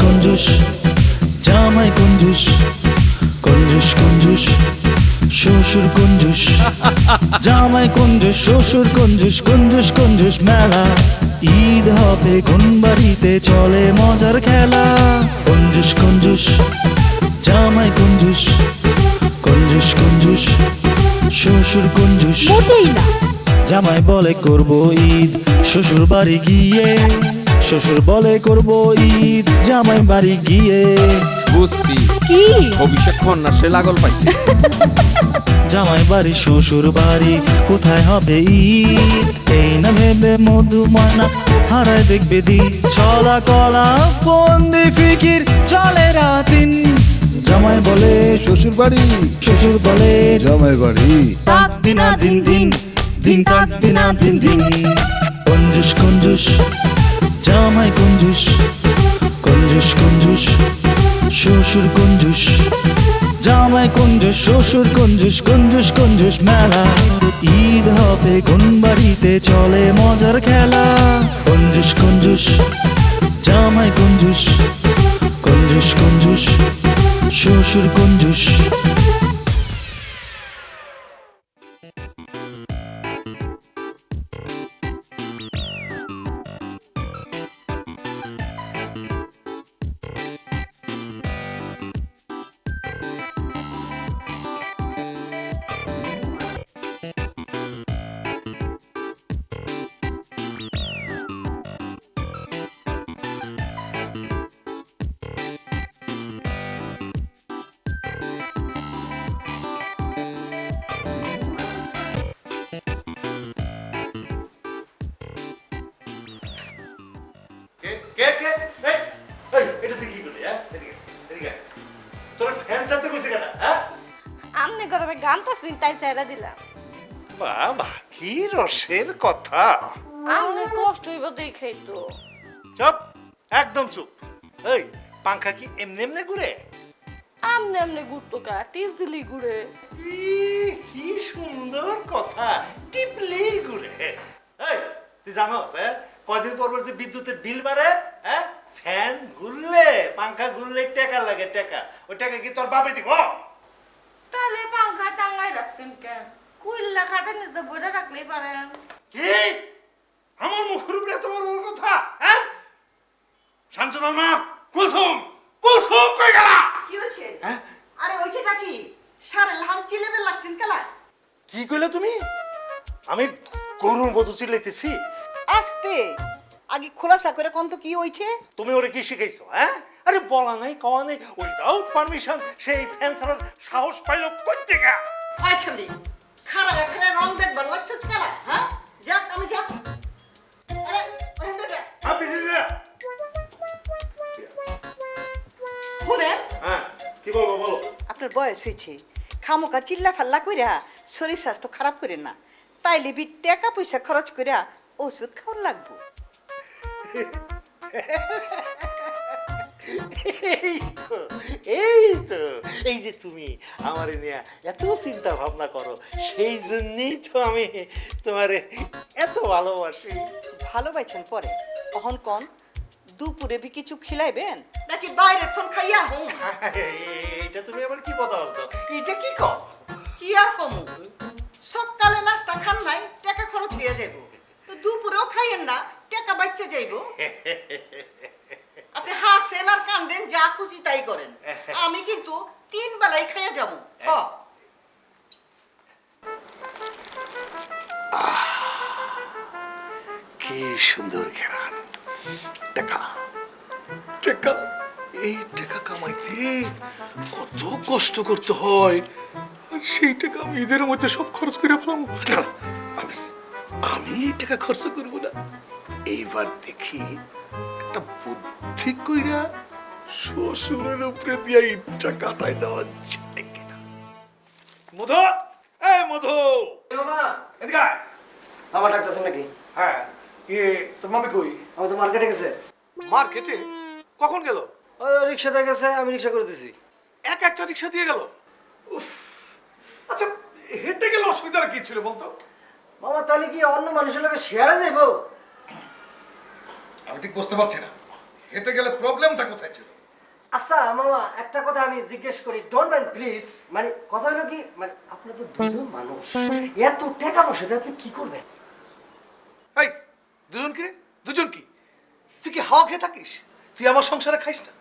কঞ্জুস জামাই কঞ্জুস কঞ্জুস কঞ্জুস শ্বশুর কঞ্জুস জামাই কঞ্জুস শ্বশুর কঞ্জুস কঞ্জুস কঞ্জুস মেলা ঈদ হবে কোন বাড়িতে চলে মজার খেলা কঞ্জুস কঞ্জুস জামাই কঞ্জুস কঞ্জুস কঞ্জুস শ্বশুর কঞ্জুস মোটেই না। জামাই বলে করব ঈদ শ্বশুর বাড়ি গিয়ে শ্বশুর বলে করব ঈদ জামাই বাড়ি গিয়ে বুঝছি কি অভিষেক কন্যা সে লাগল পাইছে জামাই বাড়ি শ্বশুর বাড়ি কোথায় হবে ঈদ এই না ভেবে মধু ময়না হারায় দেখবে দিন ছলা কলা বন্দি ফিকির চলে রাতিন জামাই বলে শ্বশুর বাড়ি, শ্বশুর বলে জামাই বাড়ি। তাক দিনা দিন দিন দিন তাক দিনা দিন দিন কঞ্জুস কঞ্জুস জামাই কঞ্জুস কঞ্জুস কঞ্জুস শ্বশুর কঞ্জুস জামাই কঞ্জুস শ্বশুর কঞ্জুস কঞ্জুস কঞ্জুস মেলা ঈদ হবে কোন বাড়িতে চলে মজার খেলা কঞ্জুস কঞ্জুস জামাই কঞ্জুস কঞ্জুস কঞ্জুস শ্বশুর কঞ্জুস কে কে এই এই এটা তুই কি করলি হ্যাঁ এদিকে এদিকে তোর ফ্যান ছাড়তে কইছে কেন হ্যাঁ আমনে গরমে গামটা সুইনটাই ছেড়ে দিলাম। বাবা কি রসের কথা আমনে কষ্ট হইব দেখাই তো। চুপ একদম চুপ এই পাংখা কি এমনি এমনি ঘুরে আমনে আমনে গুড়তো কা টিপ দিলি ঘুরে। কি সুন্দর কথা টিপলি ঘুরে এই তুই জানোস হ্যাঁ কয়দিন পর পর যে বিদ্যুতের বিল বাড়ে হ্যাঁ ফ্যান ঘুরলে পাংখা ঘুরলে টাকা লাগে টাকা ওই টাকা কি তোর বাপে দিব তাহলে পাংখা টাঙ্গাই রাখছেন কেন? কুইল্লা খাটে নিতে বইটা রাখলেই পারেন। কি আমার মুখের উপরে এত বড় বড় কথা হ্যাঁ শান্তনার মা কুলসুম কুলসুম কই গেলা কি হচ্ছে? হ্যাঁ আরে ওইটা কি সারে লাম চিলেবে লাগছেন কেলা? কি কইলে তুমি আমি গরুর মতো চিল্লাইতেছি আস্তে আগে খোলাসা করে কোন তো কি হইছে? তুমি ওরে কি শিখাইছো হ্যাঁ আরে বলা নাই কওয়া নাই উইদাউট পারমিশন সেই ফ্যান ছাড়ার সাহস পাইলো কই থেকে আয় ছবি খারা এখানে রং দেখবার লাগছস কেলা? হ্যাঁ যা আমি যা। আরে ওখান থেকে আপনি যা শুনে হ্যাঁ কি বলবো বলো আপনার বয়স হয়েছে খামোকা চিল্লা ফাল্লা কইরা শরীর স্বাস্থ্য খারাপ করেন না তাইলে বি টাকা পয়সা খরচ কইরা ওষুধ খাওয়ার লাগবো। এই তো এই তো এই যে তুমি আমার নিয়ে এত চিন্তা ভাবনা করো সেই জন্যই তো আমি তোমারে এত ভালোবাসি ভালোবাসেন পরে কখন কোন দুপুরে বি কিছু খিলাইবেন নাকি বাইরে থন খাইয়া হুম? এইটা তুমি আবার কি কথা দাও এটা কি কও কি আর কমু সকালে নাস্তা খান নাই টাকা খরচ হয়ে যাইব তো দুপুরেও খাইয়েন না টাকা বাচ্চা যাইব। আপনি হাসেন আর কান্দেন যা খুশি তাই করেন আমি কিন্তু 3 বেলাই খাইয়া যাবো। কি সুন্দর ঘেরান টাকা টাকা এই টাকা কামাইতে কত কষ্ট করতে হয় আর সেই টাকা আমি ঈদের মধ্যে সব খরচ করে ফেলাম না আমি আমি এই টাকা খরচ করব না এইবার দেখি একটা বুদ্ধি কইরা শ্বশুরের উপরে দিয়ে ইটটা কাটাই দেওয়া যায় কিনা মধু এই মধু এদিকে আয়। আমার ডাক্তার নাকি? হ্যাঁ তোর মামি কই আমি তো মার্কেটে গেছে। মার্কেটে কখন গেল ও রিক্সাতে গেছে আমি রিক্সা করে দিছি। একটা রিক্সা দিয়ে গেল উফ আচ্ছা হেঁটে গেলে অসুবিধার কি ছিল বলতো মামা তাহলে কি অন্য মানুষের লোকে শেয়ারে যাইবো? আমি ঠিক বুঝতে পারছি না হেঁটে গেলে প্রবলেমটা কোথায় ছিল? আচ্ছা মামা একটা কথা আমি জিজ্ঞেস করি, ডোন্ট মাইন্ড প্লিজ। মানে কথা হলো কি, মানে আপনারা তো দুজন মানুষ, এত টাকা পয়সা দিয়ে আপনি কি করবেন? এই দুজন কি রে? দুজন কি? তুই কি হাওয়া খেয়ে থাকিস? তুই আমার সংসারে খাইস না?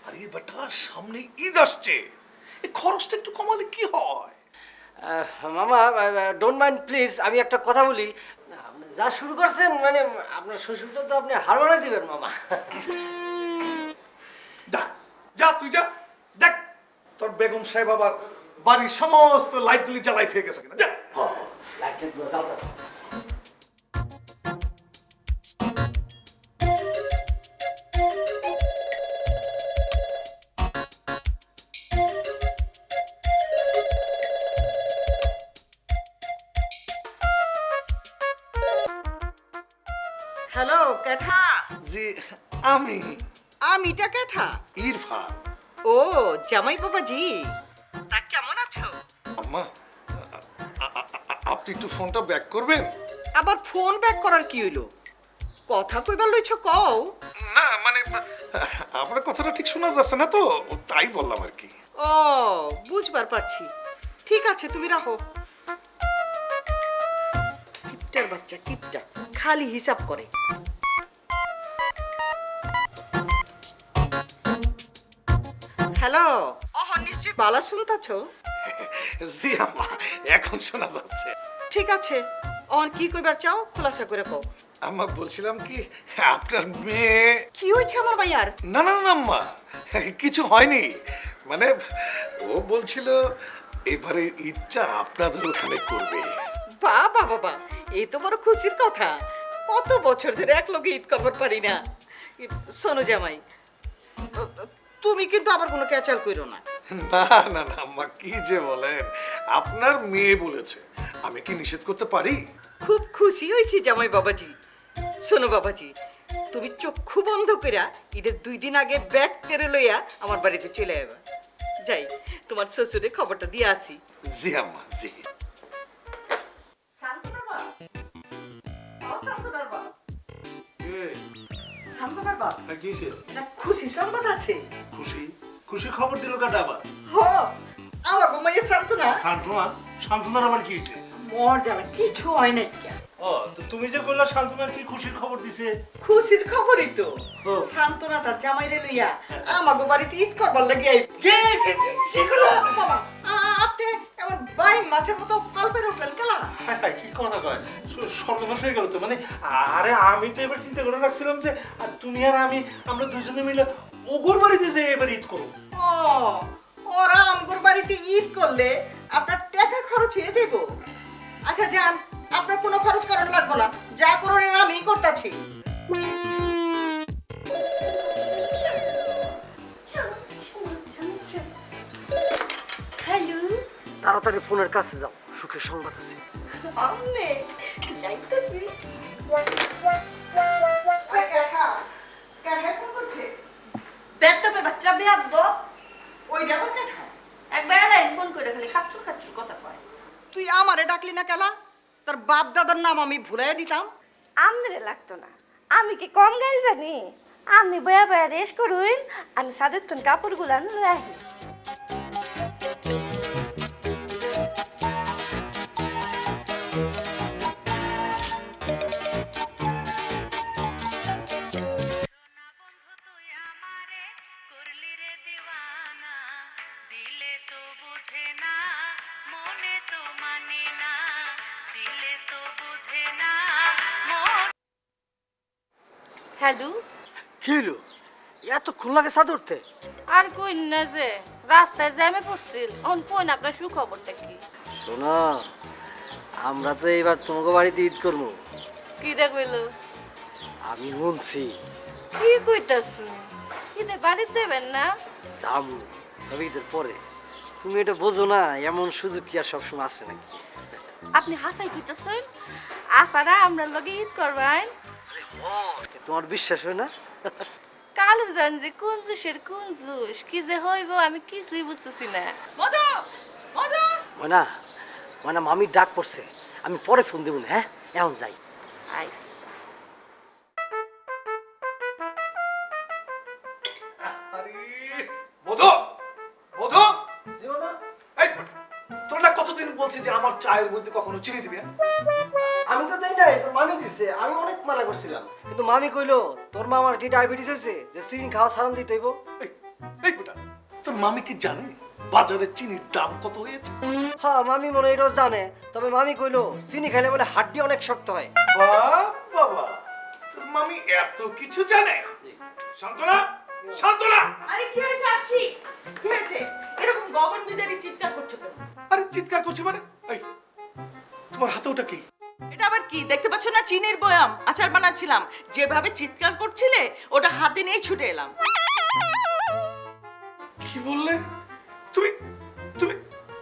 আরে বেটা, সামনে ঈদ আসছে, এই খরচটা একটু কমালে কি হয়? মামা ডোন্ট মাইন্ড প্লিজ, আমি একটা কথা বলি। আপনি যা শুরু করছেন, মানে আপনার শ্বশুরটা তো আপনি হার মানাই দিবেন মামা। যা যা, তুই যা, দেখ তোর বেগম সাহেব আবার বাড়ির সমস্ত লাইটগুলি জ্বালাই থেকে গেছে কিনা। যা। হ্যালো কেঠা, জি আমি আমিটা কেঠা। ইরফান। ও জামাই বাবাজি, তা কেমন আছো? আম্মা, আপনি একটু ফোনটা ব্যাক করবেন? আবার ফোন ব্যাক করার কি হইলো? কথা কইবার লইছো কও। না মানে আপনার কথাটা ঠিক শোনা যাচ্ছে না তো, তাই বললাম আর কি। ও বুঝবার পারছি। ঠিক আছে তুমি রাখো। কিপটার বাচ্চা কিপটা, খালি হিসাব করে। হ্যালো, ওহ নিশ্চয়ই বালা শুনতাছো? জি আম্মা, এখন শোনা যাচ্ছে। ঠিক আছে, অন কি কইবার চাও খোলাসা করে কও। আম্মা বলছিলাম কি, আপনার মেয়ে। কি হয়েছে আমার ভাইয়ার? না না না আম্মা, কিছু হয়নি। মানে ও বলছিল এবারে ঈদটা আপনাদের ওখানে করবে। বাবা বাবা, এই তো বড় খুশির কথা। কত বছর ধরে এক লগে ঈদ করবার পারি না। শোনো জামাই, তুমি কিন্তু আবার কোনো ক্যাচাল কইরো না। না না না আম্মা, কি যে বলেন, আপনার মেয়ে বলেছে, আমি কি নিষেধ করতে পারি? খুব খুশি হয়েছি জামাই বাবাজি। শোনো বাবাজি, তুমি চক্ষু বন্ধ কইরা ঈদের 2 দিন আগে ব্যাগ কেড়ে লইয়া আমার বাড়িতে চলে আইবা। যাই তোমার শ্বশুরে খবরটা দিয়ে আসি। জি আম্মা, জি। শান্তনার বাপ, ও শান্তনার বাপ, শান্তনার বাপ, একটা খুশি সংবাদ আছে। খুশি খুশি খবর দিল কাটা আবার? হ, আমার ঘুমাইয়ে শান্তনা। সান্ত্বনা? সান্ত্বনার আবার কি হয়েছে? মর জ্বালা কিছু হয় নাই কেন? ও তো তুমি যে বললা সান্ত্বনার কি খুশির খবর দিছে? খুশির খবরই তো। ও। শান্তনা তার জামাইরে লইয়া আমাগো বাড়িতে ঈদ করবার লাগি আইব। কি করলো? বাবা, আপনি এমন বাই মাছের মতো পাল্পে উঠলেন কেলা? কি কথা কয়, সর্বনাশ হয়ে গেল তো। মানে আরে আমি তো এবার চিন্তা করে রাখছিলাম যে তুমি আর আমি, আমরা দুজনে মিলে ওগোর বাড়িতে যে এবার ঈদ করবো। ও, ওরা আমগোর বাড়িতে ঈদ করলে আপনার টাকা খরচ হয়ে যাইব। আচ্ছা যান, আপনার কোনো খরচ করার লাগবে না, যা করার আমি করতেছি। হ্যালো, তাড়াতাড়ি ফোনের কাছে যাও, সুখের সংবাদ আছে। আমনে যাইতেছি। বেতবে বাচ্চা বিয়াদ দো। ওইটা আবার কেঠা? একবার আলাই ফোন করে খালি খাচ্চুর খাচ্চুর কথা কয়। তুই আমারে ডাকলি না কেলা? তোর বাপ দাদার নাম আমি ভুলাই দিতাম। আমরে লাগতো না, আমি কি কম গাড়ি জানি? আপনি বয়া বয়া রেস করুন, আমি সাদের তুন কাপড় গুলান লয়ে আহি। হ্যালো, কি হইলো? এতক্ষণ লাগে ছাদ উঠতে? আর কই না যে রাস্তায় জ্যামে পড়ছিল। অন কোন আপনার সুখবরটা কি? শোনো, আমরা তো এবার তোমাকে বাড়িতে ঈদ করবো। কি দেখইলো? আমি শুনছি কি কইতাছু? ঈদে বাড়িতে যাবেন না? যাবো, তবে ঈদের পরে। তুমি এটা বোঝো না, এমন সুযোগ কি আর সবসময় আসে নাকি? আপনি হাসাই কইতাছেন? আফারা আমরা লগে ঈদ করবেন? তোমার বিশ্বাস হয় না? কালু জান যে কুঞ্জুসের কুঞ্জুস কি যে হইব আমি কিছুই বুঝতেছি না। মধু, মধু, ময়না, ময়না মামি ডাক পড়ছে, আমি পরে ফোন দেবো না। হ্যাঁ, এখন যাই। আইস মধু মধু জি মামা। এই তোমরা কতদিন বলছি যে আমার চায়ের মধ্যে কখনো চিনি দিবি না? আমি তো দেই নাই, তোর মামি দিছে। আমি অনেক মানা করছিলাম, কিন্তু মামি কইলো তোর মামার কি ডায়াবেটিস হয়েছে যে চিনি খাওয়া ছাড়ান দিতে হইব। এই বেটা, তোর মামি কি জানে বাজারে চিনির দাম কত হয়েছে? হ্যাঁ মামি মনে হয় এটাও জানে, তবে মামি কইলো চিনি খাইলে বলে হাড্ডি অনেক শক্ত হয়। বাবা, তোর মামি এত কিছু জানে? শান্তনা, শান্তনা! আরে কি হয়েছে আসছি? কি হয়েছে? এরকম গগন বিদারি চিৎকার করছো কেন? আরে চিৎকার করছি মানে? এই, তোমার হাতে ওটা কি? এটা আবার কি? দেখতে পাচ্ছ না চিনির বয়াম, আচার বানাচ্ছিলাম। যেভাবে চিৎকার করছিলে ওটা হাতে নিয়ে ছুটে এলাম। কি বললে? তুমি তুমি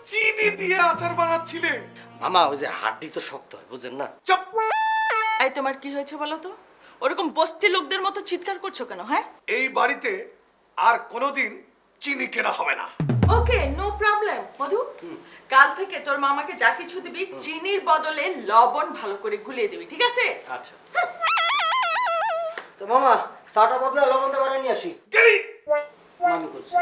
চিনি দিয়ে আচার বানাচ্ছিলে? মামা ওই যে হাড্ডি তো শক্ত হয়, বুঝেন না? চুপ! এই তোমার কি হয়েছে বলো তো? ওরকম বস্তি লোকদের মতো চিৎকার করছো কেন? হ্যাঁ, এই বাড়িতে আর কোনোদিন চিনি কেনা হবে না। ওকে, নো প্রবলেম। মধু, কাল থেকে তোর মামাকে যা কিছু দিবি চিনির বদলে লবণ ভালো করে গুলিয়ে দিবি, ঠিক আছে? আচ্ছা। তো মামা চাটা বদলে লবণ দিয়ে বানিয়ে নিয়ে আসি। গেলি! মামি করছে।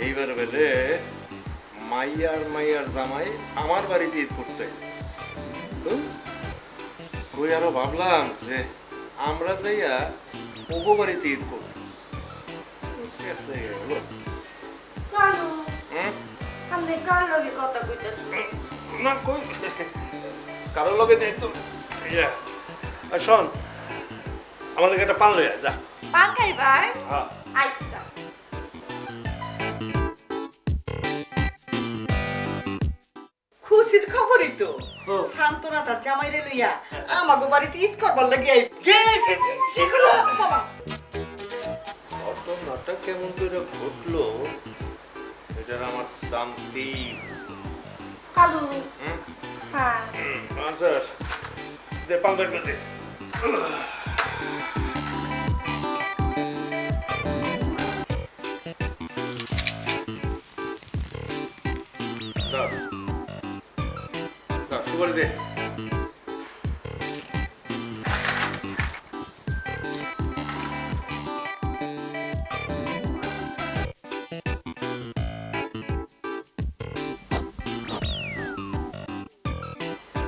এইবার বেলে মাইয়ার জামাই আমার বাড়িতে ঈদ করতে। কই আরো ভাবলাম যে আমরা যাইয়া ওগো বাড়িতে ঈদ করব। কেস লেগে গেল। কালু হুম? আপনি কার লগে কথা কইতেছেন? না কই কারোর লগে নেই তো। ইয়া আর শোন, আমার লগে একটা পান লইয়া যা। পান খাই ভাই? হ্যাঁ। আইসা। খুশির খবরই তো। শান্তনা তার জামাইরে লইয়া আমাগো বাড়িতে ঈদ করবার লাগি আইব। বাবা, ঘটনাটা কেমন করে ঘটলো এটার আমার শান্তি। কালু হুম? হ্যাঁ আচ্ছা দে পান বের করে দে। যা। যা, সুপারি দে।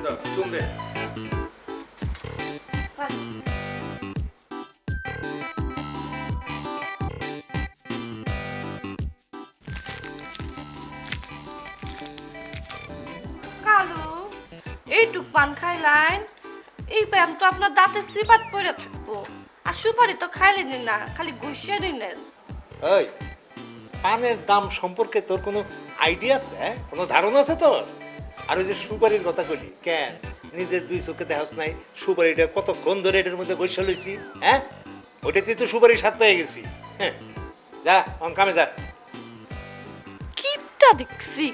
যা, চুন দে। কালু এইটুক পান খাইলাইন, এই ব্যায়াম তো আপনার দাঁতে সিপাত পড়ে থাকবো। আর সুপারি তো খাইলেনি না, খালি ঘুষিয়ে নিলেন। এই পানের দাম সম্পর্কে তোর কোনো আইডিয়া আছে? হ্যাঁ, কোনো ধারণা আছে তোর? আর ওই যে সুপারির কথা কইলি কেন? নিজের দুই চোখে দেখাস নাই সুপারিটা কতক্ষণ ধরে এটার মধ্যে গৈসা লইছি? হ্যাঁ, ওইটাতে তো সুপারির স্বাদ পেয়ে গেছি। হ্যাঁ, যা অন কামে যা। কিপটা দেখছি,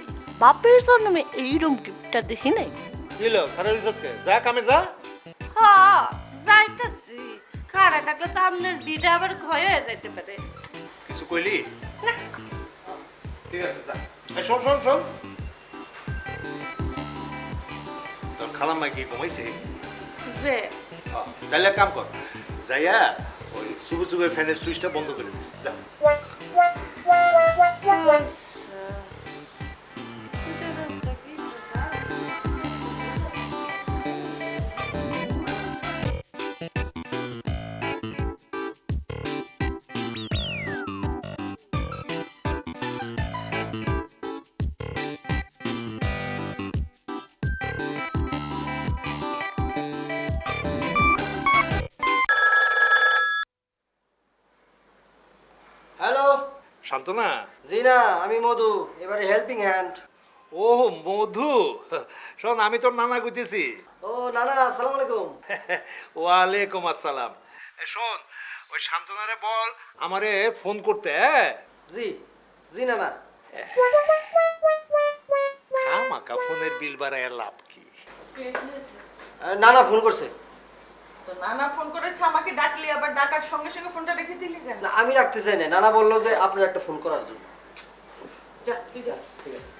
বাপের জন্মে এইরকম কিপটা দেখি নাই। দিল খারাপ ইজ্জতকে, যা কামে যা। হ্যাঁ যাইতেছি, খারা থাকলে তো আপনার বিটা আবার ক্ষয় হয়ে যাইতে পারে। কিছু কইলি? না, ঠিক আছে যা। এই শোন শোন শোন, তোর খালাম্মা কি ঘুমাইছে? যে তাহলে এক কাম কর, যাইয়া ওই সুবে সুবে ফ্যানের সুইচটা বন্ধ করে দিস, যা। হ্যালো। শান্তনা? জি না, আমি মধু, এবারে হেল্পিং হ্যান্ড। ও মধু, শোন আমি তোর নানা কইতেছি। ও নানা, আসসালামু আলাইকুম। ওয়ালাইকুম আসসালাম। শোন, ওই শান্তনারে বল আমারে ফোন করতে। হ্যাঁ জি জি নানা। খামাকা ফোনের বিল বাড়ায় লাভ কি? নানা ফোন করছে। তো নানা ফোন করেছে আমাকে, ডাকলি আবার ডাকার সঙ্গে সঙ্গে ফোনটা রেখে দিলি কেন? না আমি রাখতে চাই না, নানা বললো যে আপনার একটা ফোন করার জন্য। যা তুই যা। ঠিক আছে।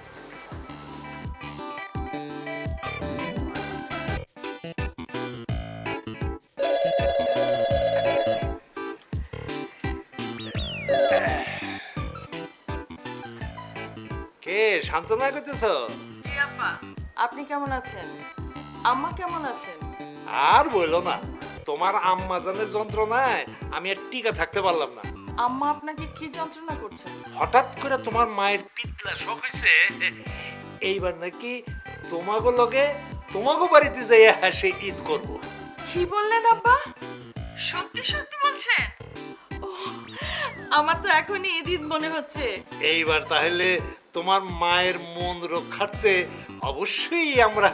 সান্ত্বনা করতেছো? জি আব্বা, আপনি কেমন আছেন? আম্মা কেমন আছেন? আর বললো না, তোমার আম্মা জানের যন্ত্রণায় আমি আর টিকা থাকতে পারলাম না। আম্মা আপনাকে কি যন্ত্রণা করছেন? হঠাৎ করে তোমার মায়ের পিতলা শখ হয়েছে, এইবার নাকি তোমাগো লগে তোমাগো বাড়িতে যাইয়া সে ঈদ করব। কি বললেন আব্বা? সত্যি সত্যি বলছেন? ও, আমার তো এখনই ঈদ মনে হচ্ছে। এইবার তাহলে তোমার মায়ের মন রক্ষার্থে অবশ্যই আমরা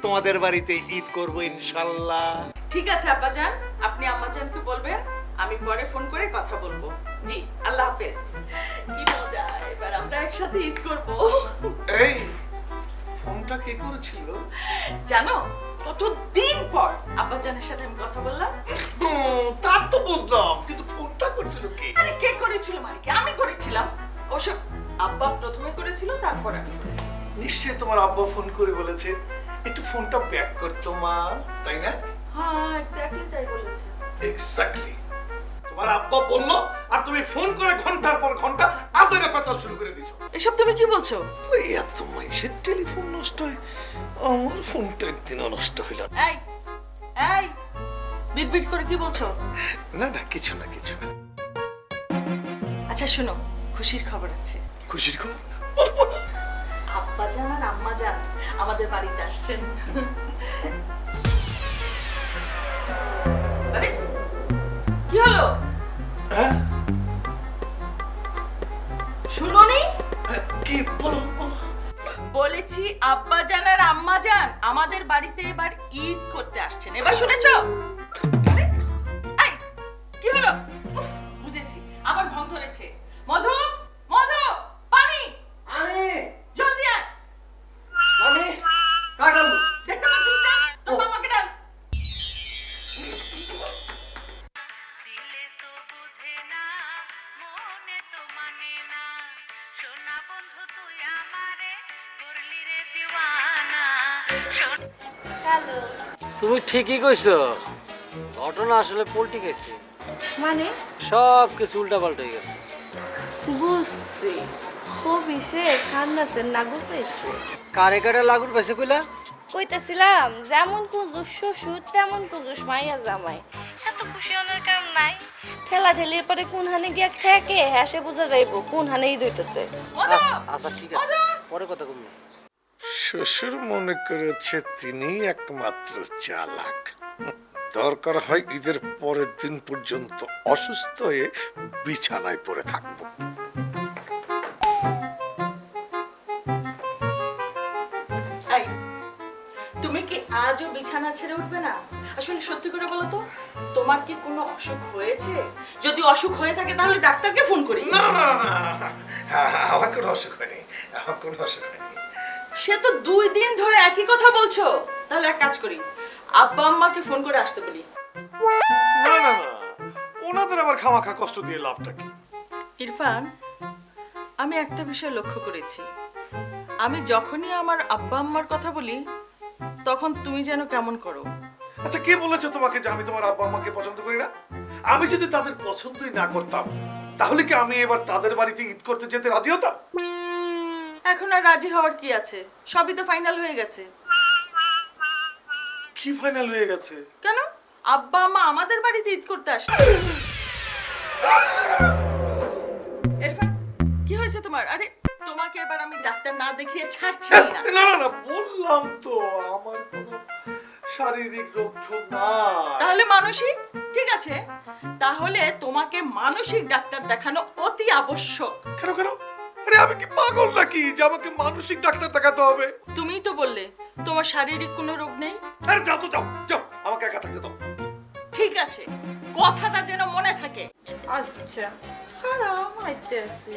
তোমাদের বাড়িতে ঈদ করব ইনশাল্লাহ। ঠিক আছে আব্বাজান, আপনি আম্মাজানকে বলবেন, আমি পরে ফোন করে কথা বলবো। জি, আল্লাহ হাফেজ। কি মজা, এবার আমরা একসাথে ঈদ করব। এই ফোনটা কে করেছিল? জানো, কতদিন পর আব্বাজানের সাথে আমি কথা বললাম। তার তো বুঝলাম, কিন্তু ফোনটা করেছিল কে? আরে কে করেছিল মানে কি? আমি করেছিলাম। অবশ্য আব্বা প্রথমে করেছিল, তারপর আমি করেছি। নিশ্চয়ই তোমার আব্বা ফোন করে বলেছে একটু ফোনটা ব্যাক করতো মা, তাই না? হ্যাঁ, এক্স্যাক্টলি তাই বলেছে। এক্স্যাক্টলি তোমার আব্বা বললো, আর তুমি ফোন করে ঘন্টার পর ঘন্টা আজারে পেঁচাল শুরু করে দিছো। এসব তুমি কি বলছো? ওই এত মাইসের টেলিফোন নষ্ট হয়, আমার ফোনটা একদিনও নষ্ট হইল না। এই এই বিটবিট করে কি বলছো? না না, কিছু না কিছু না। আচ্ছা শোনো, খুশির খবর আছে। খুশির খবর? আব্বাজান আর আম্মাজান আমাদের বাড়িতে আসছেন। আরে কি হলো? হ্যাঁ শুনোনি? কি বলো বলো। বলেছি আব্বাজান আর আম্মাজান আমাদের বাড়িতে এবার ঈদ করতে আসছেন। এবার শুনেছো? আরে, এই, কি হলো? উফ, বুঝেছি, আবার ভং ধরেছে। মধু, মধু, পানি আমি জলদি আয়। আমি কাটাল দেখতে পাচ্ছিস না? তোর বাবাকে ডাক। দিলে তো বুঝে না, মনে তো মানে না, সোনা বন্ধু তুই আমারে করলি রে দিওয়ানা। হ্যালো। তুমি ঠিকই কইছো, ঘটনা আসলে পল্টি গেছে, মানে সব কিছু উল্টা পাল্টা হয়ে গেছে। বুঝছি, কবি সে খান্নাতে না গুছাইছে। কারে কারে লাগুর পাইছে কইলা? কইতাছিলাম যেমন কুজুস শ্বশুর তেমন কুজুস মাইয়া জামাই। এত খুশি হওয়ার কারণ নাই। ঠেলা ঠেলির পরে কোন হানে গিয়া খেকে হ্যাসে বোঝা যাইব কোন হানে ঈদ হইতেছে। আচ্ছা আচ্ছা ঠিক আছে, পরে কথা কমবে। শ্বশুর মনে করেছে তিনি একমাত্র চালাক। দরকার হয় ঈদের পরের দিন পর্যন্ত অসুস্থ হয়ে বিছানায় পড়ে থাকবো। এই, তুমি কি আজও বিছানা ছেড়ে উঠবে না? আসলে সত্যি করে বলো তো, তোমার কি কোনো অসুখ হয়েছে? যদি অসুখ হয়ে থাকে তাহলে ডাক্তারকে ফোন করি। না না না না, আমার কোনো অসুখ হয়নি, আমার কোনো অসুখ হয়নি। সে তো 2 দিন ধরে একই কথা বলছো। তাহলে এক কাজ করি, আব্বা আম্মাকে ফোন করে আসতে বলি। না না না, ওনাদের আবার খামাখা কষ্ট দিয়ে লাভটা কি? ইরফান, আমি একটা বিষয় লক্ষ্য করেছি, আমি যখনই আমার আব্বা আম্মার কথা বলি তখন তুমি যেন কেমন করো। আচ্ছা, কে বলেছে তোমাকে যে আমি তোমার আব্বা আম্মাকে পছন্দ করি না? আমি যদি তাদের পছন্দই না করতাম তাহলে কি আমি এবার তাদের বাড়িতে ঈদ করতে যেতে রাজি হতাম? এখন আর রাজি হওয়ার কি আছে? সবই তো ফাইনাল হয়ে গেছে। কি ফাইনাল হয়ে গেছে? কেন? আব্বা আম্মা আমাদের বাড়িতে ঈদ করতে আসছে। ইরফান, কি হয়েছে তোমার? আরে তোমাকে এবার আমি ডাক্তার না দেখিয়ে ছাড়ছি না। না না না, বললাম তো আমার কোনো শারীরিক রোগ ঠোক নাই। তাহলে মানসিক? ঠিক আছে, তাহলে তোমাকে মানসিক ডাক্তার দেখানো অতি আবশ্যক। কেন কেন? আরে আমি কি পাগল নাকি যে আমাকে মানসিক ডাক্তার দেখাতে হবে? তুমিই তো বললে তোমার শারীরিক কোনো রোগ নেই। আরে যাও তো, যাও যাও, আমাকে একা থাকতে দাও। ঠিক আছে, কথাটা যেন মনে থাকে। আচ্ছা খারাপ আইতেছি।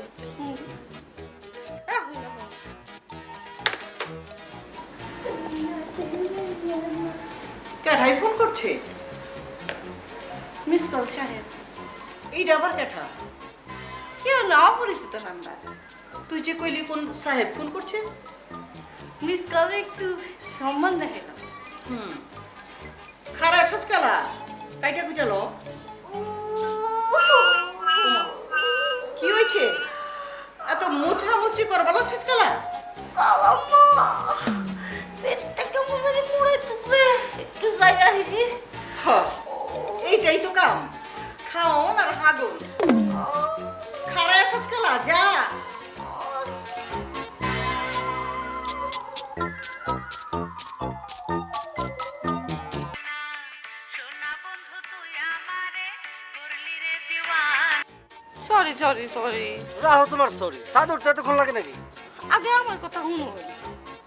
কারাই ফোন করছে? মিস কল সাহেব। এইটা আবার কেটা? কি হলো? অপরিচিত নাম্বার। তুই যে কইলি কোন সাহেব ফোন করছে? মিস কলে একটু সম্মান দেখা গেল। খারা ছচকালা কাইটা কুটালো। কি হয়েছে? এত মুচড়া মুচড়ি করবালো ছচকালা? বাবা পেটটা কেমন জানি মুড়াইতেছে, একটু জায়গা দিদি। এইটাই তো কাম, খাওন আর হাগুন। খারায় আছিস খেলা, যা। সোনা বন্ধু তুই আমারে করলি রে দিওয়ানা। সরি সরি সরি, রাহো তোমার সরি, সাদ উঠতে এতক্ষণ লাগে নাকি? আগে আমার কথা শুনুন।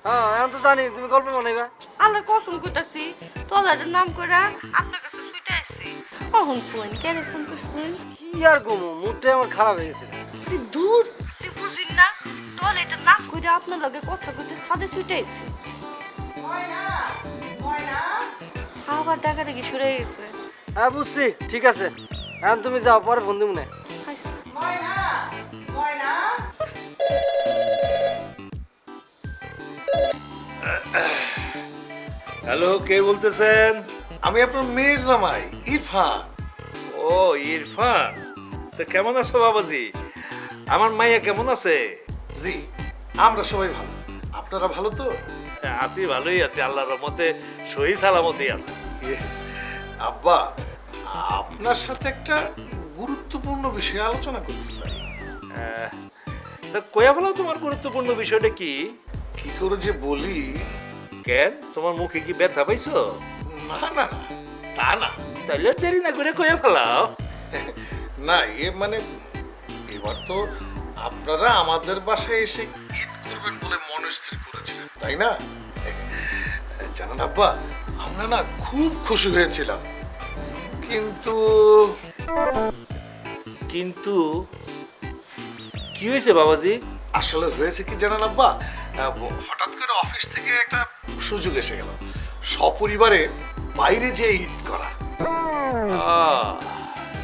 হ্যাঁ এখন তো জানি তুমি গল্প বানাইবা। আল্লাহর কসম কইতাছি, তলাটার নাম কইরা আপনার কাছে সুইটা আসছি। অহন ফোন কেন ফোন করছেন? কি আর ঘুমো, মুডটা আমার খারাপ হয়ে গেছে। তুই দূর, তুই বুঝিস না, তলাটার নাম কইরা আপনার লগে কথা কইতে সাদে সুইটা আসছি। আবার ডাকাডাকি শুরু হয়ে গেছে। হ্যাঁ বুঝছি, ঠিক আছে। এখন তুমি যাও, পরে ফোন দিব না। আইস। হ্যালো, কে বলতেছেন? আমি আপনার মেয়ের জামাই ইরফান। ও ইরফান, তো কেমন আছো বাবাজি? আমার মাইয়া কেমন আছে? জি, আমরা সবাই ভালো। আপনারা ভালো তো? আছি, ভালোই আছি, আল্লাহর রহমতে সহি সালামতই আছে। ইয়ে, আব্বা, আপনার সাথে একটা গুরুত্বপূর্ণ বিষয়ে আলোচনা করতে চাই। তা কয়া বলো, তোমার গুরুত্বপূর্ণ বিষয়টা কি? কি করে যে বলি। কেন, তোমার মুখে কি ব্যথা পাইছো? না না না, তা না। তাহলে দেরি না করে কয়া ফেলাও। না, মানে এবার তো আপনারা আমাদের বাসায় এসে ঈদ করবেন বলে মনস্থির করেছিলেন, তাই না? জানেন আব্বা, আমরা না খুব খুশি হয়েছিলাম, কিন্তু কিন্তু কি হয়েছে বাবাজি? আসলে হয়েছে কি জানেন আব্বা, হঠাৎ করে অফিস থেকে একটা সুযোগ এসে গেল সপরিবারে বাইরে যে ঈদ করা।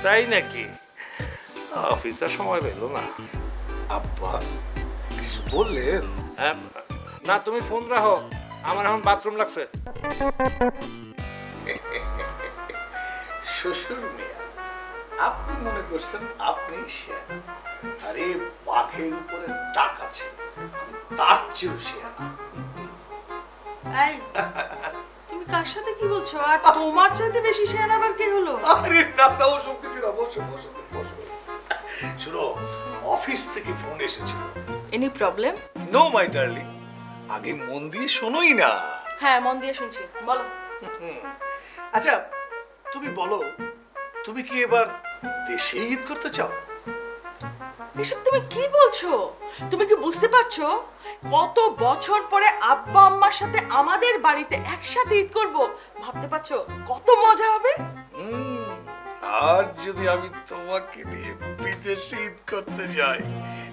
তাই নাকি? অফিসের সময় পেলো না। আব্বা কিছু বললেন? না, তুমি ফোন রাখো, আমার এখন বাথরুম লাগছে। শ্বশুর মিয়া, আপনি মনে করছেন আপনি শেয়ার, আরে বাঘের উপরে টাক আছে, আমি তার চেয়েও শেয়ার। এই, তুমি কার সাথে কি বলছো? আর তোমার চাইতে বেশি শেয়ার আবার কে হলো? আরে না না, ওসব কিছু না, বসো বসো বসো। শুনো, অফিস থেকে ফোন এসেছিল। Any problem? No my darling, আগে মন দিয়ে শোনোই না। হ্যাঁ, মন দিয়ে শুনছি, বলো। আচ্ছা তুমি বলো, তুমি কি এবার দেশে ঈদ করতে চাও? এসব তুমি কি বলছো? তুমি কি বুঝতে পারছো কত বছর পরে আব্বা আম্মার সাথে আমাদের বাড়িতে একসাথে ঈদ করব? ভাবতে পারছো কত মজা হবে? আর যদি আমি তোমাকে নিয়ে বিদেশে ঈদ করতে যাই,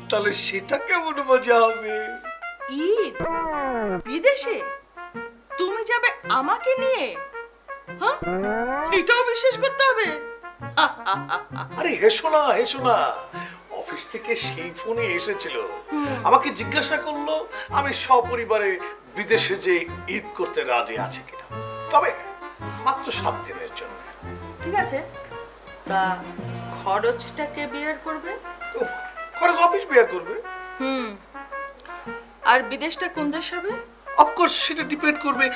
তাহলে সেটা কেমন মজা হবে? ঈদ বিদেশে? তুমি যাবে আমাকে নিয়ে? হ্যাঁ, এটাও বিশ্বাস করতে হবে? আরে হেসো না, হেসো না। অফিস থেকে সেই ফোনে এসেছিল, আমাকে জিজ্ঞাসা করলো আমি সপরিবারে বিদেশে যে ঈদ করতে রাজি আছে কিনা, তবে মাত্র 7 দিনের জন্য। ঠিক আছে, তা খরচটা কে বিয়ার করবে? উফ, খরচ অফিস বিয়ার করবে। আর বিদেশটা কোন দেশ হবে? অফকোর্স সেটা ডিপেন্ড করবে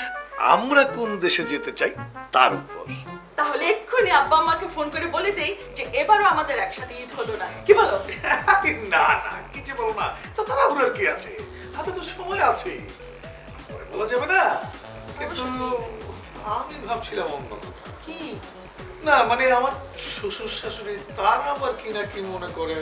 আমরা কোন দেশে যেতে চাই তার উপর। তাহলে এক্ষুনি আব্বা আম্মাকে ফোন করে বলে দেই যে এবারও আমাদের একসাথে ঈদ হলো না, কি বলো? না না, কিছু বলো না, তো তারা ওর কি আছে, হাতে তো সময় আছে, পরে বলা যাবে না। কিন্তু আমি ভাবছিলাম অন্য কথা। কি? না মানে আমার শ্বশুর শাশুড়ি তারা আবার কি না কি মনে করে।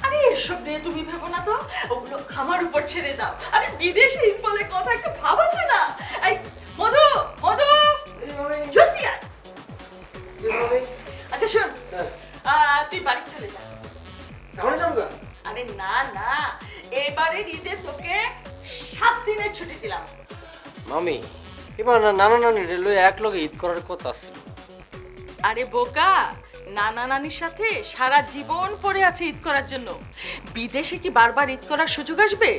আরে এসব নিয়ে তুমি ভেবো না তো, ওগুলো আমার উপর ছেড়ে দাও। আরে বিদেশে ঈদ বলে কথা একটু ভাবাচ্ছে না? এই মধু, মধু জলদি আয়। আচ্ছা শোন, তুই বাড়ি চলে যা। আরে না না, এবারে ঈদে তোকে 7 দিনের ছুটি দিলাম। মামি, এবার নানা নানি রেলওয়ে এক লগে ঈদ করার কথা ছিল। আরে বোকা, নানা নানির সাথে সারা জীবন পড়ে আছে ঈদ করার জন্য। বিদেশে কি বারবার ঈদ করার সুযোগ আসবে?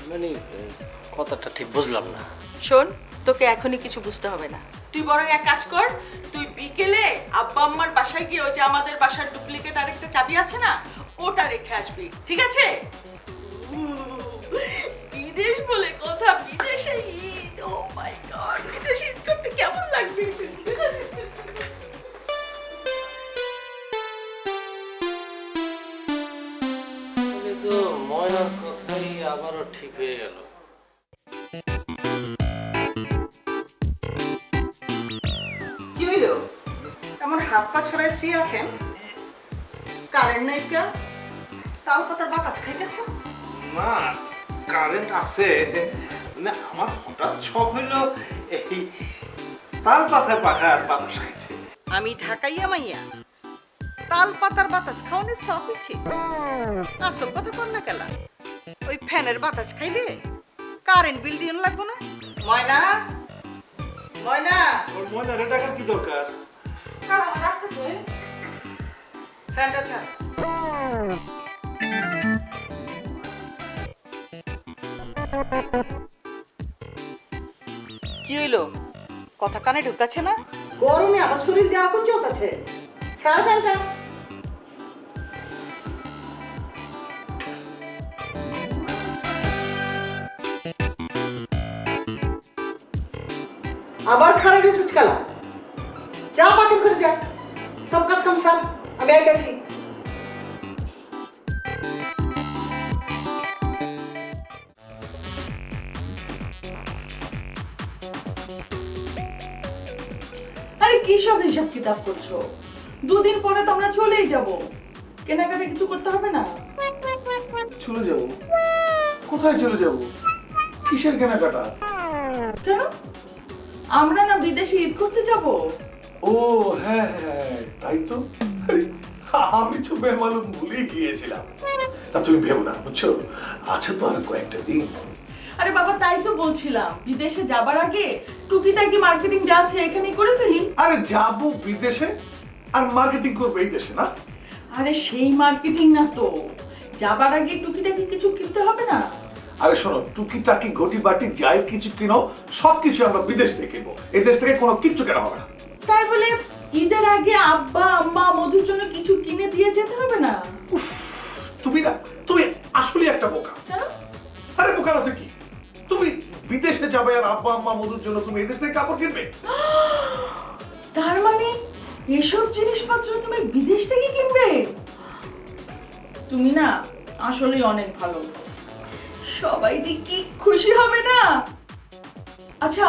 মানে কথাটা ঠিক বুঝলাম না। শোন, তোকে এখনই কিছু বুঝতে হবে না। তুই বরং এক কাজ কর, তুই বিকেলে আব্বা আম্মার বাসায় গিয়ে ওই যে আমাদের বাসার ডুপ্লিকেট আরেকটা চাবি আছে না, ওটা রেখে আসবি, ঠিক আছে? ঈদ বিদেশ বলে কথা, বিদেশে ঈদ। ও মাই গড, বিদেশে ঈদ করতে কেমন লাগবে? তাহলে তো ময়নার কথাই আবারও ঠিক হয়ে গেল। কি হইলো? এমন হাত পা ছড়ায় শুয়ে আছেন? কারেন্ট নাই কা? তাল পাতার বাতাস খাইতেছেন? না, কারেন্ট আছে, না আমার হঠাৎ শখ হইলো এই তাল পাতার পাখার বাতাস খাইতে। আমি ঢাকাইয়া মাইয়া, তাল পাতার বাতাস খাওয়ানোর শখ হয়েছে। আসল কথা কর না কেলা, ওই ফ্যানের বাতাস খাইলে কারেন্ট বিল দিয়ে লাগবো না। ময়না, ময়না, ওর ময়নারে টাকার কি দরকার? ফ্যানটা ছাড়। কি হইলো? কথা কানে ঢুকতাছে না? গরমে আবার শরীর দিয়ে আগুন জ্বলতাছে। ছাড় ফ্যানটা। আবার খারাপ রেসুচ কালা, যা বাকি করে যা, সব কাজ কাম সার, আমি আই গেছি। আরে কি সব হিসাব কিতাব করছো? দুদিন পরে তো আমরা চলেই যাব, কেনাকাটা কিছু করতে হবে না? চলে যাব? কোথায় চলে যাব? কিসের কেনাকাটা? কেন, আমরা না বিদেশে ঈদ করতে যাব? ও হ্যাঁ হ্যাঁ, তাই তো। আরে, আমি তো বেমালুম ভুলেই গিয়েছিলাম। তা তুমি ভেবো না, বুঝছো, আছে তো আর কয়েকটা দিন। আরে বাবা, তাই তো বলছিলাম বিদেশে যাবার আগে টুকিটাকি মার্কেটিং যা আছে এখানেই করে ফেলি। আরে যাবো বিদেশে আর মার্কেটিং করবো এই দেশে, না? আরে সেই মার্কেটিং না তো, যাবার আগে টুকিটাকি কিছু কিনতে হবে না? আরে শোনো, টুকিটাকি ঘটি বাটি যাই কিছু কিনো, সবকিছু আমরা বিদেশ থেকে কিনবো, এই দেশ থেকে কোনো কিচ্ছু কেনা হবে না। তাই বলে ঈদের আগে আব্বা আম্মা মধুর জন্য কিছু কিনে দিয়ে যেতে হবে না? তুমি না, তুমি আসলে একটা বোকা। কেন? আরে বোকা না তো কি, তুমি বিদেশে যাবে আর আব্বা আম্মা মধুর জন্য তুমি এই দেশ থেকে কাপড় কিনবে? তার মানে এসব জিনিসপত্র তুমি বিদেশ থেকে কিনবে? তুমি না আসলে অনেক ভালো, সবাই যে কি খুশি হবে না। আচ্ছা,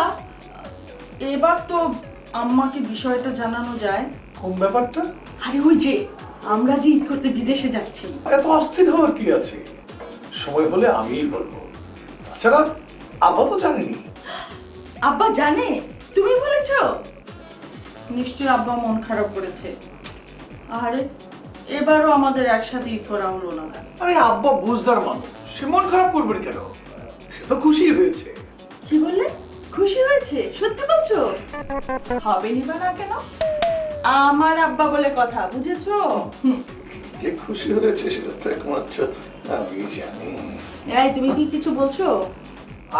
এবার তো আম্মাকে বিষয়টা জানানো যায়। কোন ব্যাপারটা? আরে ওই যে আমরা যে ঈদ করতে বিদেশে যাচ্ছি। এত অস্থির হওয়ার কি আছে, সময় হলে আমিই বলবো। তাছাড়া আব্বা তো জানেনি। আব্বা জানে? তুমি বলেছো? নিশ্চয়ই আব্বা মন খারাপ করেছে। আরে এবারও আমাদের একসাথে ঈদ করা হলো না। আরে আব্বা বুঝদার মানুষ, সে মন খারাপ করবে কেন? সে তো খুশি হয়েছে। কি বললে? খুশি হয়েছে? সত্যি বলছো? হবে নিবা না কেন? আমার আব্বা বলে কথা, বুঝেছো? যে খুশি হয়েছে সেটা তো একমাত্র আমি জানি। এই তুমি কি কিছু বলছো?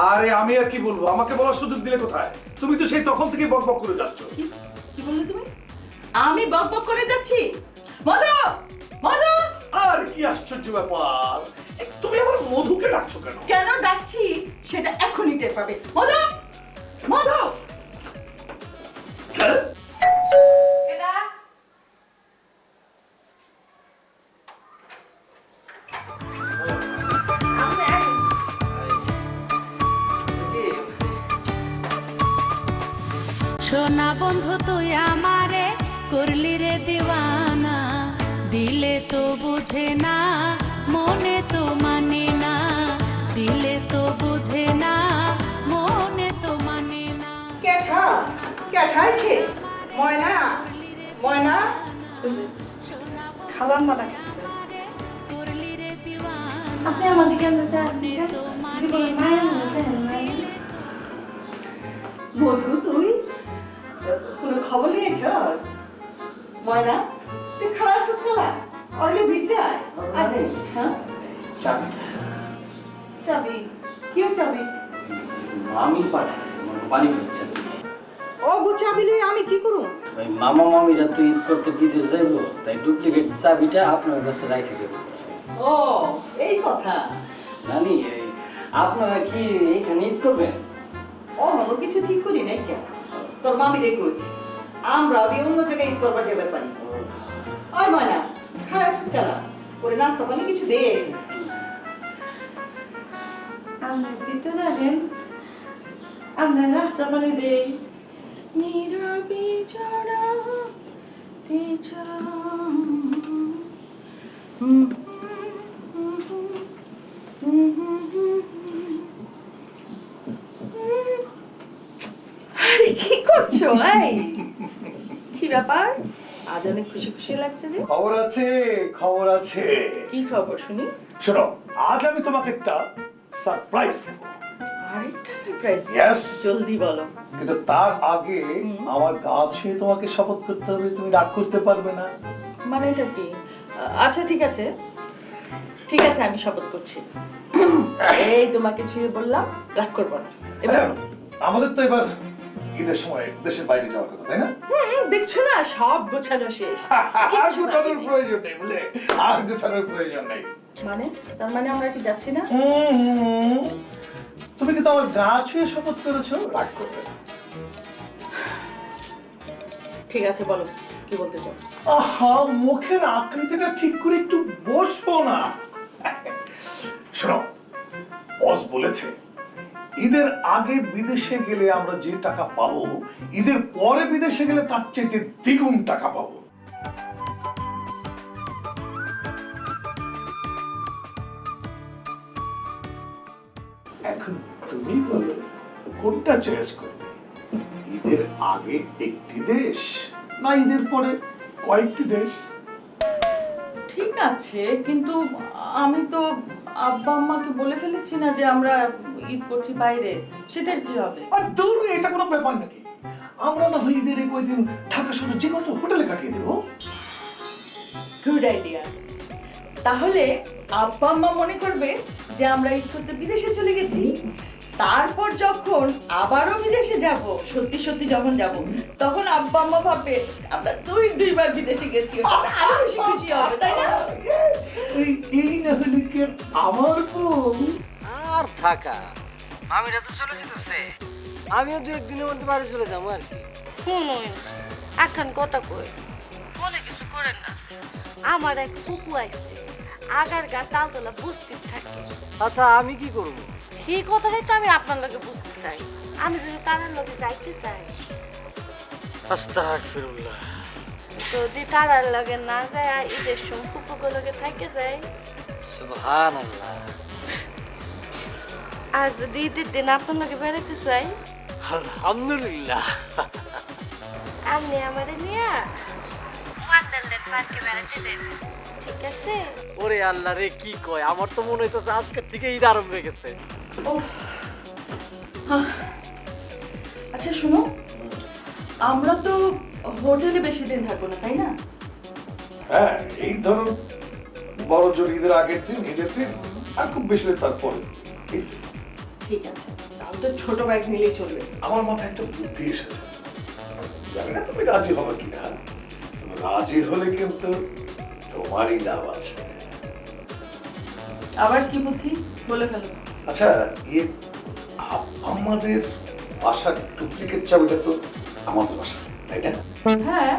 আরে আমি আর কি বলবো, আমাকে বলার সুযোগ দিলে কোথায়? তুমি তো সেই তখন থেকে বকবক করে যাচ্ছ। কি বললে তুমি? আমি বকবক করে যাচ্ছি? মধু, মধু! আর কি আশ্চর্য ব্যাপার, তুমি আমার মধুকে ডাকছো কেন? কেন ডাকছি সেটা এখনই টের পাবে। মধু, মধু! হ্যাঁ? এটা সোনা বন্ধু তুই আমারে করলি রে দিওয়ানা, দিলে তো বুঝে না মনে তো মানে না, দিলে তো বুঝে না মনে তো মানে না। কেঠা, কেঠাইছে? ময়না, ময়না, খাবার মানা করলি রে দিওয়ানা, আপনি আমাদেরকে তো মানে না। মধু তুই কোনো খবর নিয়েছস? ময়না, তুই খারাপ আছিস কেলা? অরলে ভিতরে আয়। আরে হ্যাঁ, চাবিটা চাবি কি চাবি? মামি পাঠাইছে, বাড়ি করছে। ও গো চাবি লই আমি কি করব? ওই মামা মামিরা তো ঈদ করতে বিদেশ যাইবো, তাই ডুপ্লিকেট চাবিটা আপনার কাছে রাখে যেতে বলছে। ও এই কথা। নানি, এই আপনারা কি এখানে ঈদ করবেন? অন্য কিছু ঠিক করি নাই কেন, তোর মামি রে কইছি আমরা অন্য জায়গায় ঈদ করবার যেতে পারি। ওই ময়না খারাপ আছিস কেন, করে নাস্তা পানি কিছু দে। আমরা দিতে দেখেন আমরা রাস্তা পানি দেই নীরবে জড়া তেজা আরে কি করছো? এই কি ব্যাপার, আজ অনেক খুশি খুশি লাগছে যে? খবর আছে, খবর আছে। কি খবর শুনি? শোনো, আজ আমি তোমাকে একটা সারপ্রাইজ দেব। আরেকটা সারপ্রাইজ? Yes. জলদি বলো। কিন্তু তার আগে আমার গা ছুঁয়ে তোমাকে শপথ করতে হবে, তুমি রাগ করতে পারবে না। মানে এটা কি? আচ্ছা ঠিক আছে, ঠিক আছে, আমি শপথ করছি। এই তোমাকে ছুঁয়ে বললাম, রাগ করবো না। আচ্ছা, আমাদের তো এবার ঈদের সময় দেশের বাইরে যাওয়ার কথা, তাই না? দেখছো না সব গোছানো শেষ। আর গোছানোর প্রয়োজন নেই, বুঝলে? আর গোছানোর প্রয়োজন নেই। মানে তার মানে আমরা কি যাচ্ছি না? তুমি কিন্তু আমার গা ছুঁয়ে শপথ করেছো, রাগ করবে না। ঠিক আছে, বলো কি বলতে চাও। আহা, মুখের আকৃতিটা ঠিক করে একটু বসবো না। শোনো, বস বলেছে ঈদের আগে বিদেশে গেলে আমরা যে টাকা পাবো, ঈদের পরে বিদেশে গেলে তার চাইতে দ্বিগুণ টাকা পাবো। এখন তুমি বলো কোনটা চয়েস করবে, ঈদের আগে একটি দেশ না ঈদের পরে কয়েকটি দেশ? ঠিক আছে, কিন্তু আমি তো আব্বা আম্মাকে বলে ফেলেছি না যে আমরা ঈদ করছি বাইরে, সেটার কি হবে? আর দূর, এটা কোনো ব্যাপার নাকি? আমরা না হয় ঈদের এই কয়েকদিন ঢাকা শহরে যে কোনো হোটেলে কাটিয়ে দেবো। Good idea. তাহলে আব্বা আম্মা মনে করবে যে আমরা ঈদ করতে বিদেশে চলে গেছি, তারপর যখন আবারও বিদেশে যাব, সত্যি সত্যি যখন যাব, তখন আব্বা আম্মা ভাববে আমরা দুইবার বিদেশে গেছি, ওটা আরো বেশি খুশি হবে, তাই না? এই না হলে কি আমার বউ? আর থাকা, মামিরা তো চলে যেতেছে, আমিও 2-1 দিনের মধ্যে বাড়ি চলে যাবো আর কি। শুনুন, এখন কথা কই, মনে কিছু করেন না। আমার এক কুকু আইছে, আগার গা তালতলা বুঝতে থাকে। আচ্ছা আমি কি করবো? এই কথাটাই তো আমি আপনার লগে বুঝতে চাই। আমি যদি তারার লগে যাইতে চাই, আস্তাগফিরুল্লাহ। যদি তারার লগে না যায় ঈদের সময় কুকুর লগে থাকে যাই, সুবহানাল্লাহ। আর যদি ঈদের দিন আপনার লগে বেড়াইতে চাই, আলহামদুলিল্লাহ। আপনি আমারে নিয়ে ওয়ান্ডারল্যান্ড পার্কে বেড়াতে দেবেন, ঠিক আছে? ওরে আল্লাহ রে, কি কয়, আমার তো মনে হইতেছে আজকের থেকে ঈদ আরম্ভ হয়ে গেছে। আচ্ছা শুনো, আমরা তো হোটেলে বেশি দিন থাকবো না, তাই না? হ্যাঁ, এই ধরো বড় জোর ঈদের আগের দিন, ঈদের দিন, আর খুব বেশি হলে তারপরে। ঠিক আছে, তাহলে তো ছোট ব্যাগ নিলেই চলবে। আমার মাথায় একটা বুদ্ধি এসেছে, জানি না তুমি রাজি হবে কিনা। রাজি হলে কিন্তু তোমারই লাভ আছে। আবার কি বুদ্ধি, বলে ফেলো। আচ্ছা, আমাদের বাসার ডুপ্লিকেট চাবিটা তো আমাদের বাসা, তাই না? হ্যাঁ,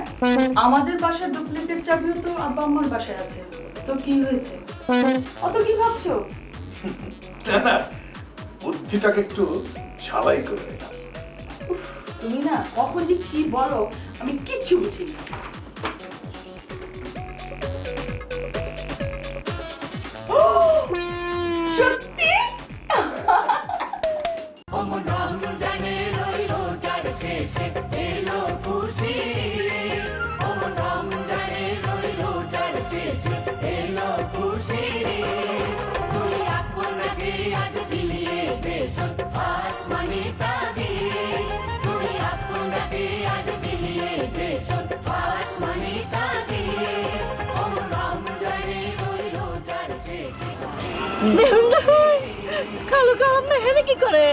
আমাদের বাসার ডুপ্লিকেট চাবিও তো আব্বা আম্মার বাসায় আছে, তো কি হয়েছে? অত কি ভাবছো? না, বুদ্ধিটাকে একটু ঝালাই করে নিলাম। তুমি না কখন যে কি বলো আমি কিচ্ছু বুঝি না। সত্যি? দেখুন দেখুন, কালো কালাম না হেনে কি করে?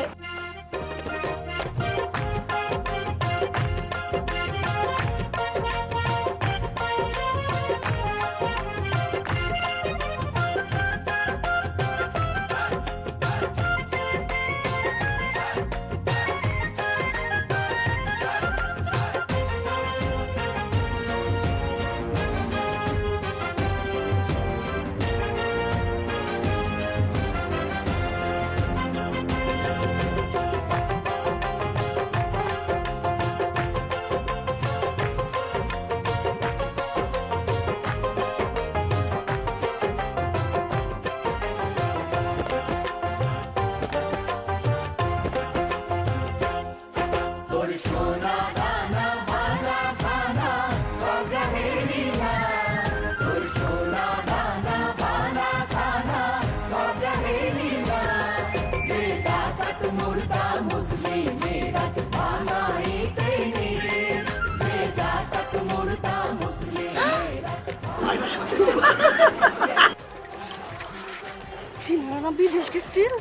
তিনারা বিদেশ গেছিল।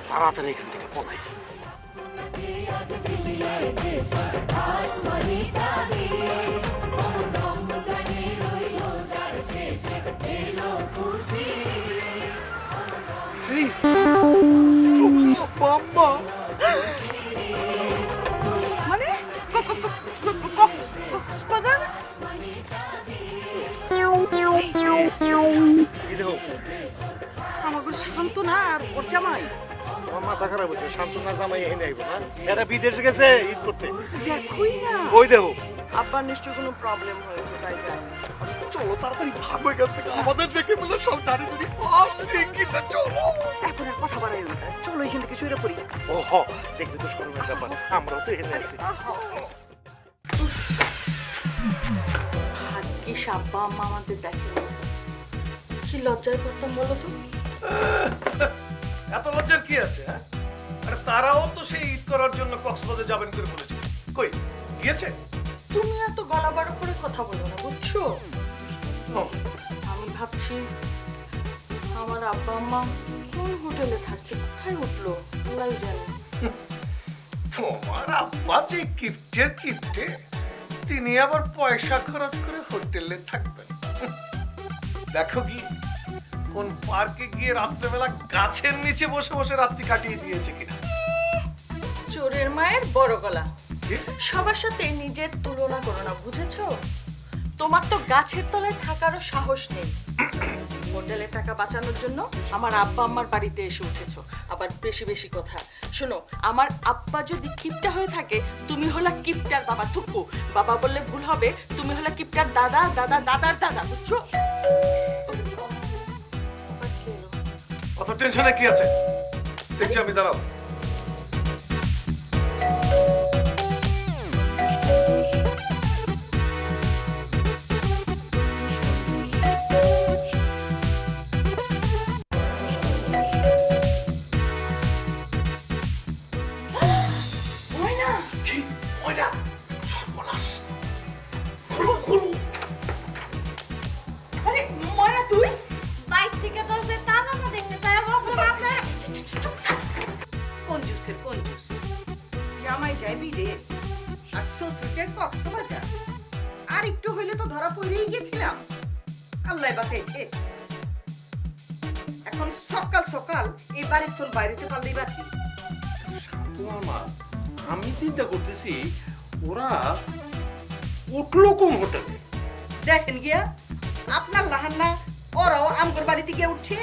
তাড়াতাড়ি এখান থেকে পলাই। মানে কক্সবাজার? আমাকে শান্ত না আর ওর জামাই আমার মাথা খারাপ হচ্ছে, শান্তনার জামাই এনে আইব না, এরা বিদেশ গেছে ঈদ করতে। দেখোই না ওই দেখো আব্বার নিশ্চয় কোনো প্রবলেম হয়েছে তাই জানি। চলো তাড়াতাড়ি ভাগো এখান থেকে, আমাদের দেখে বলে সব জানি যদি শিক্ষিতে চলো। এখন আর কথা বাড়াই না, চলো এখান থেকে সরে পড়ি। ও হ, দেখলে তো শরমের ব্যাপার, আমরাও তো এনে আছি। ভাগ্যিস আব্বা আম্মা আমাদের দেখেনি, কি লজ্জায় করতাম বলো তো। এত লজ্জার কি আছে? হ্যাঁ, আরে তারাও তো সেই ঈদ করার জন্য কক্সবাজার যাবেন করে বলেছে। কই গিয়েছে? তুমি এত গলা বাড়ো করে কথা বলো না, বুঝছো? হুম, আমি ভাবছি আমার আব্বা আম্মা কোন হোটেলে থাকছে, কোথায় উঠলো আল্লাহই জানে। তোমার আব্বা যে কিপ্টে, তিনি আবার পয়সা খরচ করে হোটেলে থাকবেন। দেখো কি কোন পার্কে গিয়ে রাত্রেবেলা গাছের নিচে বসে বসে রাত্রি কাটিয়ে দিয়েছে কিনা। চোরের মায়ের বড় গলা, কি? সবার সাথে নিজের তুলনা করো না, বুঝেছো? তোমার তো গাছের তলায় থাকারও সাহস নেই। হোটেলে টাকা বাঁচানোর জন্য আমার আব্বা আম্মার বাড়িতে এসে উঠেছো, আবার বেশি বেশি কথা। শোনো, আমার আব্বা যদি কিপটা হয়ে থাকে, তুমি হলা কিপটার বাবা থুকু। বাবা বললে ভুল হবে, তুমি হলা কিপটার দাদা, দাদা দাদার দাদা, বুঝছো? অত টেনশনে কি আছে, দেখছি আমি, দাঁড়াও। আরে ময়না তুই বাইক থেকে তো যে টানানো দেখতে তাই ভাবলাম আপনার কঞ্জুস জামাই যায় বিদেশ আর শ্বশুর যায় কক্সবাজার, আর একটু হইলে তো ধরা পড়েই গেছিলাম। আল্লাহ বাঁচাইছে। এখন সকাল সকাল এই বাড়ির তোর বাইরেতে পারলেই বাঁচি। তোমার মা, আমি চিন্তা করতেছি ওরা উঠলো কোন হোটেলে? দেখেন গিয়া আপনার লাহান্না ওরাও আমগর বাড়িতে গিয়ে উঠছে।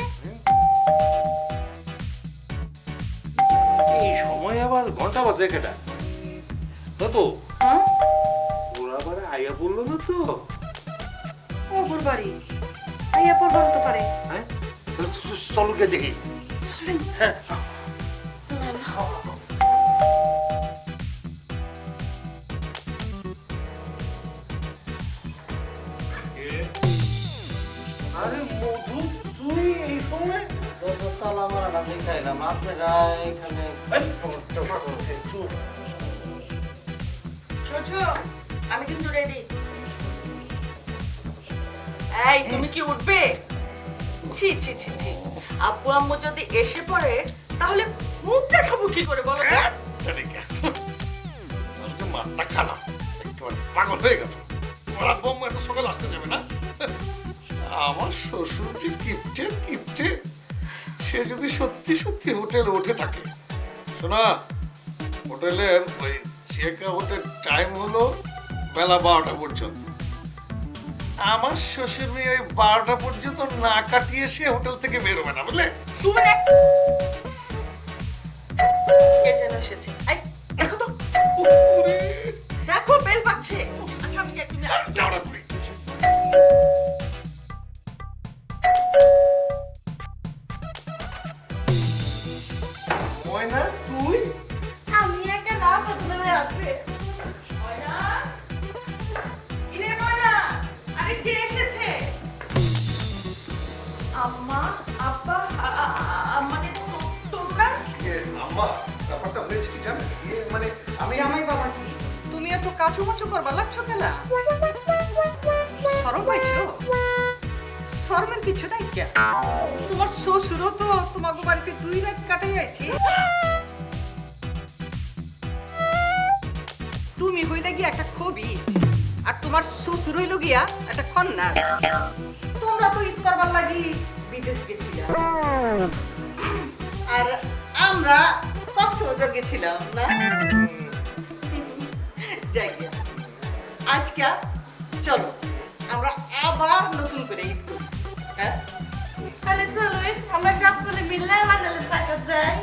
এই সময় আবার ঘন্টা বাজে কেটা তো, ওরা আবার আইয়া বললো না তো। ওগর বাড়ি আইয়া পড়বার হতে পারে। হ্যাঁ, চলো গিয়ে দেখি। হ্যাঁ, আরে মধু, তুই এই সময়? তালা মারাটা দেখাইলাম, আপনারা এখানে চুপ। ছোছো, আমি কিন্তু রেডি। এই তুমি কি উঠবে? ছি ছি ছি ছি, আব্বু আম্মু যদি এসে পড়ে তাহলে মুখ দেখাবো কি করে বলো তো? মাথা খারাপ, একেবারে পাগল হয়ে গেছে। ওরা বোম এত সকাল আসতে যাবে না? আমার শ্বশুর যে কিপটে, সে যদি সত্যি সত্যি হোটেলে উঠে থাকে, শোনা, হোটেলের ওই চেক আউটের টাইম হলো বেলা 12টা পর্যন্ত। আমার শ্বশুর মেয়ে ওই 12টা পর্যন্ত না কাটিয়ে সে হোটেল থেকে বেরোবে না, বুঝলে? তুমি কে যেন এসেছে। এই দেখো তো, দেখো বেল বাজছে। আচ্ছা আমি তুমি যাওয়া করি। ময়না, তুই? আমি একা না বদলে আছে। এত কাচুমাচু করবার লাগছো কেলা? সরম পাইছো? শরমের কিছু নাই কে? তোমার শ্বশুরও তো তোমাকে বাড়িতে 2 রাত কাটাই আইছি। তুমি হইলে গিয়া একটা খবিজ আর তোমার শ্বশুর হইল গিয়া একটা কন্যা। তোমরা তো ঈদ করবার লাগি বিদেশ গেছিলাম আর আমরা কক্সবাজার গেছিলাম না? যাই গিয়া আজকে চলো আমরা আবার নতুন করে ঈদ করি। হ্যাঁ তাহলে চলো আমরা সব মিলে বানালে থাকা যায়।